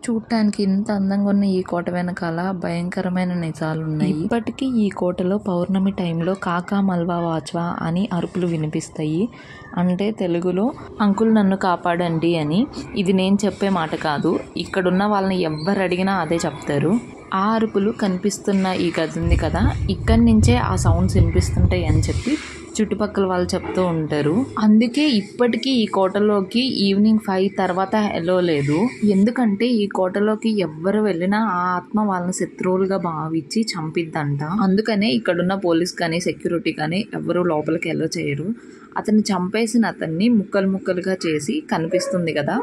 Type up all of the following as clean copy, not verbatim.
చూడటానికి ఇంత అందంగా ఉన్న ఈ కోట వెనకాల భయంకరమైన నిజాలున్నాయి. ఇప్పటికీ ఈ కోటలో పౌర్ణమి టైంలో కాకా మల్వా వాచ్వా అని అరుపులు వినిపిస్తాయి. అంటే తెలుగులో అంకుల్ నన్ను కాపాడండి అని. ఇది నేను చెప్పే మాట కాదు, ఇక్కడున్న వాళ్ళని ఎవ్వరు అడిగినా అదే చెప్తారు. ఆ అరుపులు కనిపిస్తున్న ఈ గది ఉంది కదా, ఇక్కడి నుంచే ఆ సౌండ్స్ వినిపిస్తుంటాయి అని చెప్పి చుట్టుపక్కల వాళ్ళు చెప్తూ ఉంటారు. అందుకే ఇప్పటికీ ఈ కోటలోకి ఈవినింగ్ 5 తర్వాత ఎలో లేదు. ఎందుకంటే ఈ కోటలోకి ఎవ్వరు వెళ్ళినా ఆ ఆత్మ వాళ్ళని శత్రువులుగా భావించి చంపిద్దంట. అందుకనే ఇక్కడున్న పోలీస్ కానీ సెక్యూరిటీ కానీ ఎవరు లోపలికి ఎలో చేయరు. అతన్ని చంపేసిన అతన్ని ముక్కలు ముక్కలుగా చేసి కనిపిస్తుంది కదా,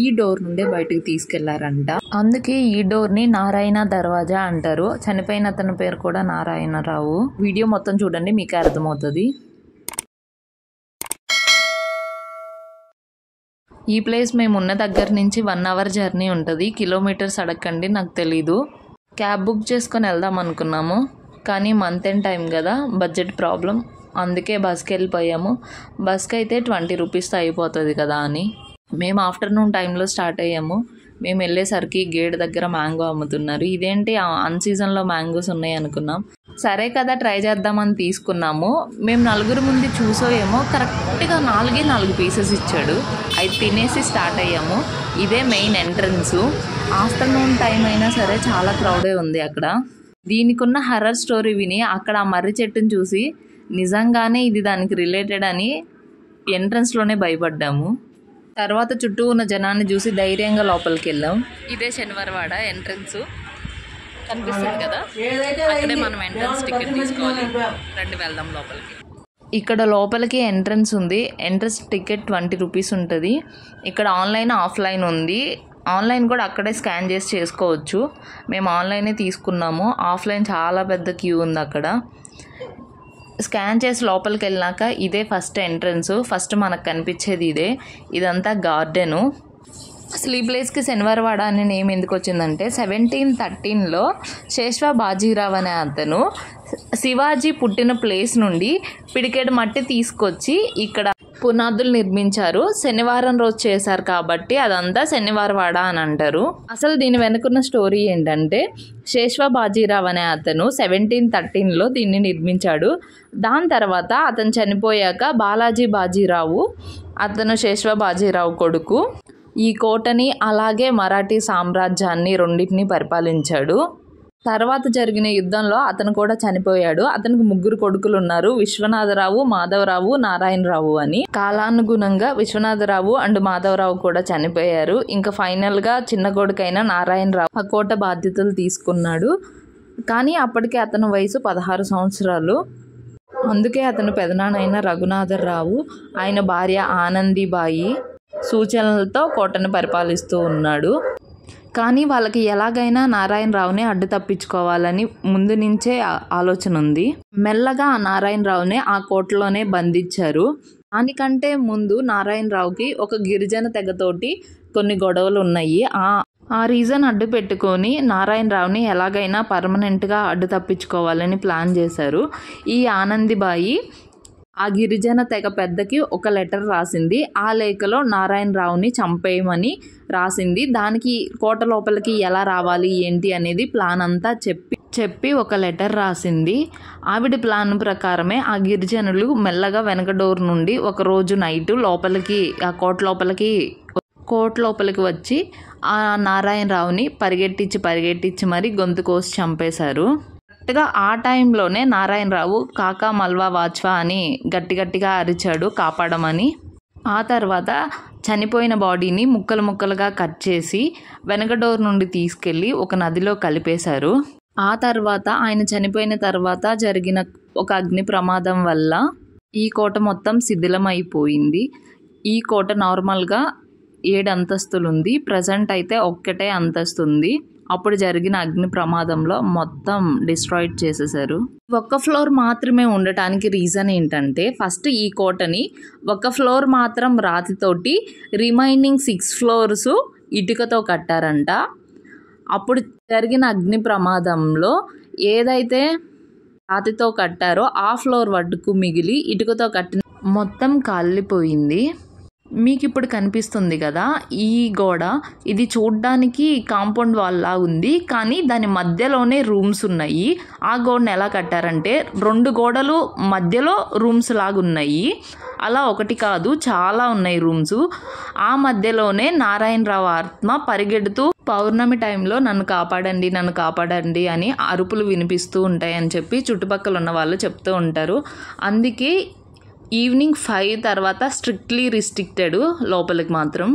ఈ డోర్ నుండే బయటకు తీసుకెళ్లారంట. అందుకే ఈ డోర్ ని నారాయణ దర్వాజా అంటారు. చనిపోయిన అతని పేరు కూడా నారాయణరావు. వీడియో మొత్తం చూడండి, మీకే అర్థమవుతుంది. ఈ ప్లేస్ మేము ఉన్న దగ్గర నుంచి 1 అవర్ జర్నీ ఉంటుంది. కిలోమీటర్స్ అడగండి, నాకు తెలీదు. క్యాబ్ బుక్ చేసుకొని వెళ్దాం అనుకున్నాము, కానీ మంత్ ఎండ్ టైం కదా, బడ్జెట్ ప్రాబ్లం. అందుకే బస్కి వెళ్ళిపోయాము. బస్కి అయితే 20 రూపీస్తో అయిపోతుంది కదా అని. మేము ఆఫ్టర్నూన్ టైంలో స్టార్ట్ అయ్యాము. మేము వెళ్ళేసరికి గేట్ దగ్గర మ్యాంగో అమ్ముతున్నారు. ఇదేంటి అన్ సీజన్లో మ్యాంగోస్ ఉన్నాయి అనుకున్నాం. సరే కదా ట్రై చేద్దామని తీసుకున్నాము. మేము 4 ముందు చూసో ఏమో కరెక్ట్గా 4 పీసెస్ ఇచ్చాడు. అవి తినేసి స్టార్ట్ అయ్యాము. ఇదే మెయిన్ ఎంట్రన్స్. ఆఫ్టర్నూన్ టైం అయినా సరే చాలా క్రౌడే ఉంది అక్కడ. దీనికి ఉన్న హర్రర్ స్టోరీ విని అక్కడ ఆ మర్రి చెట్టును చూసి నిజంగానే ఇది దానికి రిలేటెడ్ అని ఎంట్రన్స్లోనే భయపడ్డాము. తర్వాత చుట్టూ ఉన్న జనాన్ని చూసి ధైర్యంగా లోపలికి వెళ్ళాం. ఇదే శనివారవాడ ఎంట్రన్స్ కనిపిస్తుంది కదా, అక్కడే మనం ఎంట్రన్స్ టికెట్ తీసుకోవాలి. రండి వెళ్దాం లోపలికి. ఇక్కడ లోపలికి ఎంట్రన్స్ ఉంది. ఎంట్రన్స్ టికెట్ 20 రూపీస్ ఉంటుంది. ఇక్కడ ఆన్లైన్ ఆఫ్లైన్ ఉంది. ఆన్లైన్ కూడా అక్కడే స్కాన్ చేసి చేసుకోవచ్చు. మేము ఆన్లైనే తీసుకున్నాము. ఆఫ్లైన్ చాలా పెద్ద క్యూ ఉంది అక్కడ. స్కాన్ చేసి లోపలికి వెళ్ళినాక ఇదే ఫస్ట్ ఎంట్రన్స్. ఫస్ట్ మనకు కనిపించేది ఇదే. ఇదంతా గార్డెను. అసలు ఈ ప్లేస్కి శనివారవాడ అనే నేమ్ ఎందుకు వచ్చిందంటే 1713లో శేష్వా బాజీరావ్ అనే అతను శివాజీ పుట్టిన ప్లేస్ నుండి పిడికెడు మట్టి తీసుకొచ్చి ఇక్కడ పునాదులు నిర్మించారు. శనివారం రోజు చేశారు కాబట్టి అదంతా శనివారవాడ అని అంటారు. అసలు దీని వెనుకున్న స్టోరీ ఏంటంటే శేష్వా బాజీరావ్ అనే అతను 1713లో దీన్ని నిర్మించాడు. దాని తర్వాత అతను చనిపోయాక బాలాజీ బాజీరావు, అతను శేష్వా బాజీరావు కొడుకు, ఈ కోటని అలాగే మరాఠీ సామ్రాజ్యాన్ని రెండింటిని పరిపాలించాడు. తర్వాత జరిగిన యుద్ధంలో అతను కూడా చనిపోయాడు. అతనికి 3 కొడుకులు ఉన్నారు, విశ్వనాథరావు, మాధవరావు, నారాయణరావు అని. కాలానుగుణంగా విశ్వనాథరావు అండ్ మాధవరావు కూడా చనిపోయారు. ఇంకా ఫైనల్గా చిన్న కొడుకైన నారాయణరావు ఆ కోట బాధ్యతలు తీసుకున్నాడు. కానీ అప్పటికే అతని వయసు 16 సంవత్సరాలు. అందుకే అతను పెదనాన్నైన రఘునాథరావు ఆయన భార్య ఆనందీబాయి సూచనలతో కోటను పరిపాలిస్తూ ఉన్నాడు. కానీ వాళ్ళకి ఎలాగైనా నారాయణరావుని అడ్డు తప్పించుకోవాలని ముందు నుంచే ఆలోచన ఉంది. మెల్లగా ఆ నారాయణరావుని ఆ కోటలోనే బంధించారు. దానికంటే ముందు నారాయణరావుకి ఒక గిరిజన తెగతోటి కొన్ని గొడవలు ఉన్నాయి. ఆ రీజన్ అడ్డు పెట్టుకొని నారాయణరావుని ఎలాగైనా పర్మనెంట్గా అడ్డు తప్పించుకోవాలని ప్లాన్ చేశారు. ఈ ఆనందిబాయి ఆ గిరిజన తెగ పెద్దకి ఒక లెటర్ రాసింది. ఆ లేఖలో నారాయణరావుని చంపేయమని రాసింది. దానికి కోట లోపలికి ఎలా రావాలి ఏంటి అనేది ప్లాన్ అంతా చెప్పి ఒక లెటర్ రాసింది. ఆవిడ ప్లాన్ ప్రకారమే ఆ గిరిజనులు మెల్లగా వెనక డోర్ నుండి ఒక రోజు నైట్ లోపలికి ఆ కోట లోపలికి వచ్చి ఆ నారాయణరావుని పరిగెట్టించి మరి గొంతు కోసి చంపేశారు. కరెక్ట్గా ఆ టైంలోనే నారాయణరావు కాకా మల్వా వాచ్వా అని గట్టిగా అరిచాడు కాపాడమని. ఆ తర్వాత చనిపోయిన బాడీని ముక్కలుగా కట్ చేసి వెనక డోర్ నుండి తీసుకెళ్ళి ఒక నదిలో కలిపేశారు. ఆ తర్వాత ఆయన చనిపోయిన తర్వాత జరిగిన ఒక అగ్ని ప్రమాదం వల్ల ఈ కోట మొత్తం శిథిలమైపోయింది. ఈ కోట నార్మల్గా 7 అంతస్తులు ఉంది. ప్రజెంట్ అయితే ఒక్కటే అంతస్తు ఉంది. అప్పుడు జరిగిన అగ్ని ప్రమాదంలో మొత్తం డిస్ట్రాయిడ్ చేసేసారు. ఒక్క ఫ్లోర్ మాత్రమే ఉండటానికి రీజన్ ఏంటంటే ఫస్ట్ ఈ కోటని ఒక ఫ్లోర్ మాత్రం రాతితోటి రిమైనింగ్ 6 ఫ్లోర్స్ ఇటుకతో కట్టారంట. అప్పుడు జరిగిన అగ్ని ప్రమాదంలో ఏదైతే రాతితో కట్టారో ఆ ఫ్లోర్ వడ్డుకు మిగిలి ఇటుకతో కట్టిన మొత్తం కాలిపోయింది. మీకు ఇప్పుడు కనిపిస్తుంది కదా ఈ గోడ, ఇది చూడ్డానికి కాంపౌండ్ వాల్ లా ఉంది, కానీ దాని మధ్యలోనే రూమ్స్ ఉన్నాయి. ఆ గోడను ఎలా కట్టారంటే 2 గోడలు మధ్యలో రూమ్స్ లాగా ఉన్నాయి. అలా ఒకటి కాదు, చాలా ఉన్నాయి రూమ్స్. ఆ మధ్యలోనే నారాయణరావు ఆత్మ పరిగెడుతూ పౌర్ణమి టైంలో నన్ను కాపాడండి, నన్ను కాపాడండి అని అరుపులు వినిపిస్తూ ఉంటాయని చెప్పి చుట్టుపక్కల ఉన్న వాళ్ళు చెప్తూ ఉంటారు. అందుకే ఈవినింగ్ 5 తర్వాత స్ట్రిక్ట్లీ రిస్ట్రిక్టెడ్ లోపలికి మాత్రం.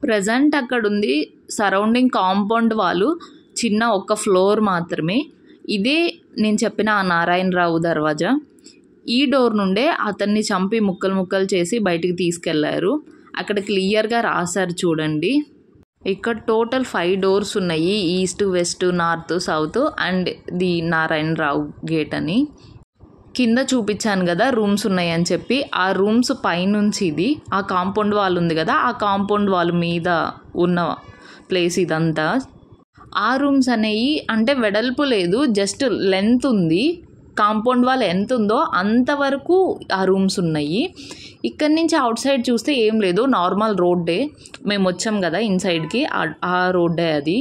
ప్రజెంట్ అక్కడ ఉంది సరౌండింగ్ కాంపౌండ్ వాళ్ళు చిన్న ఒక ఫ్లోర్ మాత్రమే. ఇదే నేను చెప్పిన ఆ నారాయణరావు దర్వాజా. ఈ డోర్ నుండే అతన్ని చంపి ముక్కలు ముక్కలు చేసి బయటికి తీసుకెళ్లారు. అక్కడ క్లియర్గా రాశారు చూడండి. ఇక్కడ టోటల్ 5 డోర్స్ ఉన్నాయి, east, west, north, south and the Narayanarao gate అని. కింద చూపించాను కదా రూమ్స్ ఉన్నాయని చెప్పి, ఆ రూమ్స్ పైనుంచి ఇది ఆ కాంపౌండ్ వాల్ ఉంది కదా, ఆ కాంపౌండ్ వాల్ మీద ఉన్న ప్లేస్ ఇదంతా. ఆ రూమ్స్ అనేవి అంటే వెడల్పు లేదు, జస్ట్ లెంత్ ఉంది. కాంపౌండ్ వాల్ ఎంత ఉందో అంతవరకు ఆ రూమ్స్ ఉన్నాయి. ఇక్కడి నుంచి అవుట్ సైడ్ చూస్తే ఏం లేదు, నార్మల్ రోడ్డే. మేము వచ్చాం కదా ఇన్సైడ్కి, ఆ రోడ్డే అది.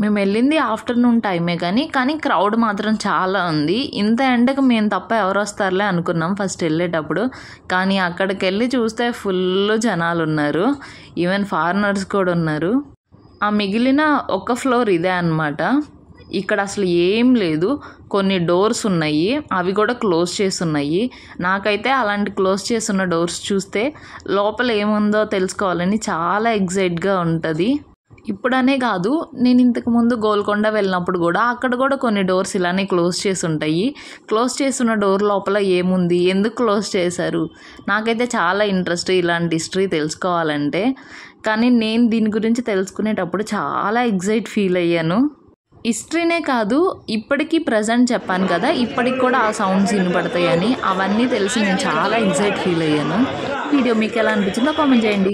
మేము వెళ్ళింది ఆఫ్టర్నూన్ టైమే కానీ క్రౌడ్ మాత్రం చాలా ఉంది. ఇంత ఎండకు మేము తప్ప ఎవరు వస్తారులే అనుకున్నాం ఫస్ట్ వెళ్ళేటప్పుడు, కానీ అక్కడికి వెళ్ళి చూస్తే ఫుల్ జనాలు ఉన్నారు. ఈవెన్ ఫారినర్స్ కూడా ఉన్నారు. ఆ మిగిలిన ఒక ఫ్లోర్ ఇదే అన్నమాట. ఇక్కడ అసలు ఏం లేదు, కొన్ని డోర్స్ ఉన్నాయి, అవి కూడా క్లోజ్ చేసి ఉన్నాయి. నాకైతే అలాంటి క్లోజ్ చేస్తున్న డోర్స్ చూస్తే లోపల ఏముందో తెలుసుకోవాలని చాలా ఎగ్జైట్గా ఉంటుంది. ఇప్పుడనే కాదు, నేను ఇంతకుముందు గోల్కొండ వెళ్ళినప్పుడు కూడా అక్కడ కూడా కొన్ని డోర్స్ ఇలానే క్లోజ్ చేసి ఉంటాయి. క్లోజ్ చేస్తున్న డోర్ లోపల ఏముంది, ఎందుకు క్లోజ్ చేశారు, నాకైతే చాలా ఇంట్రెస్ట్ ఇలాంటి హిస్టరీ తెలుసుకోవాలంటే. కానీ నేను దీని గురించి తెలుసుకునేటప్పుడు చాలా ఎగ్జైట్ ఫీల్ అయ్యాను. హిస్టరీనే కాదు, ఇప్పటికీ ప్రజెంట్ చెప్పాను కదా, ఇప్పటికి కూడా ఆ సౌండ్స్ వినపడతాయని, అవన్నీ తెలిసి నేను చాలా ఎగ్జైట్ ఫీల్ అయ్యాను. వీడియో మీకు ఎలా అనిపించిందో కామెంట్ చేయండి.